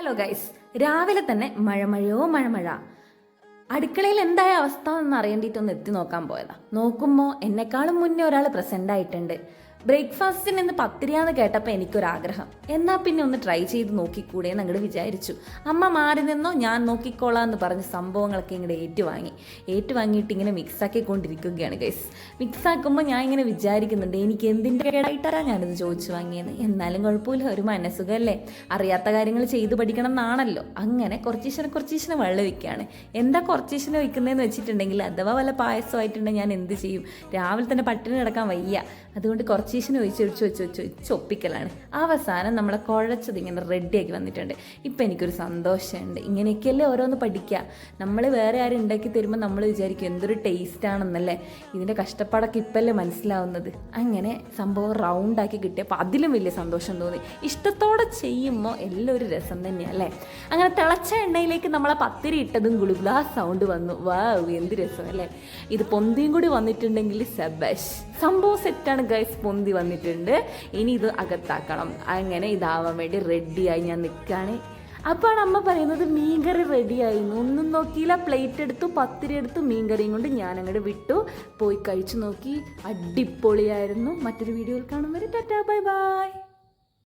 Hello guys, രാവിലെ തന്നെ മഴ. അടുക്കളയിൽ എന്തായ അവസ്ഥ എന്ന് അറിയേണ്ടിയിട്ടൊന്ന് എത്തി നോക്കാൻ പോയതാ. നോക്കുമ്പോൾ എന്നെക്കാളും മുന്നേ ഒരാൾ പ്രസന്റ് ആയിട്ടുണ്ട്. ബ്രേക്ക്ഫാസ്റ്റിന് ഇന്ന് പത്തിരിയാന്ന് കേട്ടപ്പോൾ എനിക്കൊരാഗ്രഹം, എന്നാൽ പിന്നെ ഒന്ന് ട്രൈ ചെയ്ത് നോക്കിക്കൂടെ എന്ന് അങ്ങോട്ട് വിചാരിച്ചു. അമ്മ മാറി നിന്നോ, ഞാൻ നോക്കിക്കോളാം എന്ന് പറഞ്ഞ് സംഭവങ്ങളൊക്കെ ഇങ്ങോട്ട് ഏറ്റുവാങ്ങിയിട്ട് ഇങ്ങനെ മിക്സാക്കിക്കൊണ്ടിരിക്കുകയാണ് ഗൈസ്. മിക്സാക്കുമ്പോൾ ഞാൻ ഇങ്ങനെ വിചാരിക്കുന്നുണ്ട്, എനിക്ക് എന്തിൻ്റെ കേടായിട്ടാണ് ഞാനിത് ചോദിച്ചു വാങ്ങിയെന്ന്. എന്നാലും കുഴപ്പമില്ല, ഒരു മനസ്സുഖമല്ലേ, അറിയാത്ത കാര്യങ്ങൾ ചെയ്തു പഠിക്കണം എന്നാണല്ലോ. അങ്ങനെ കുറച്ചീശനെ വെള്ളം വയ്ക്കുകയാണ്. എന്താ കുറച്ചീശനെ വയ്ക്കുന്നതെന്ന് വെച്ചിട്ടുണ്ടെങ്കിൽ, അഥവാ വല്ല പായസമായിട്ടുണ്ടെങ്കിൽ ഞാൻ എന്ത് ചെയ്യും? രാവിലെ തന്നെ പട്ടിണി കിടക്കാൻ വയ്യ, അതുകൊണ്ട് കുറച്ചീശനെ ഒപ്പിക്കലാണ്. അവസാനം നമ്മളെ കുഴച്ചത് ഇങ്ങനെ റെഡിയാക്കി വന്നിട്ടുണ്ട്. ഇപ്പം എനിക്കൊരു സന്തോഷമുണ്ട്. ഇങ്ങനെയൊക്കെയല്ലേ ഓരോന്ന് പഠിക്കുക. നമ്മൾ വേറെ ആരും ഉണ്ടാക്കി തരുമ്പോൾ നമ്മൾ വിചാരിക്കും എന്തൊരു ടേസ്റ്റാണെന്നല്ലേ. ഇതിൻ്റെ കഷ്ടപ്പാടൊക്കെ ഇപ്പല്ലേ മനസ്സിലാവുന്നത്. അങ്ങനെ സംഭവം റൗണ്ടാക്കി കിട്ടിയപ്പോൾ അതിലും വലിയ സന്തോഷം തോന്നി. ഇഷ്ടത്തോടെ ചെയ്യുമ്പോൾ എല്ലാം ഒരു രസം തന്നെയാണ് അല്ലേ. അങ്ങനെ തിളച്ച എണ്ണയിലേക്ക് നമ്മളെ പത്തിരി ഇട്ടതും ഗുളുഗുലാ സൗണ്ട് വന്നു. വാവ്, എന്ത് രസം അല്ലേ. ഇത് പൊന്തിയും കൂടി വന്നിട്ടുണ്ടെങ്കിൽ സബാഷ്, സംഭവം സെറ്റാണ് ഗൈസ്. പൊന്തി വന്നിട്ടുണ്ട്. ഇനി ഇത് അകത്താക്കണം. അങ്ങനെ ഇതാവാൻ വേണ്ടി റെഡിയായി ഞാൻ നിൽക്കുകയാണ്. അപ്പോൾ അമ്മ പറയുന്നത് മീൻകറി റെഡിയായിരുന്നു. ഒന്നും നോക്കിയില്ല, പ്ലേറ്റ് എടുത്തു, പത്തിരി എടുത്തു, മീൻകറിയും കൊണ്ട് ഞാൻ അങ്ങോട്ട് വിട്ടു. പോയി കഴിച്ചു നോക്കി, അടിപൊളിയായിരുന്നു. മറ്റൊരു വീഡിയോയിൽ കാണും വരെ ടാറ്റാ ബൈ ബൈ.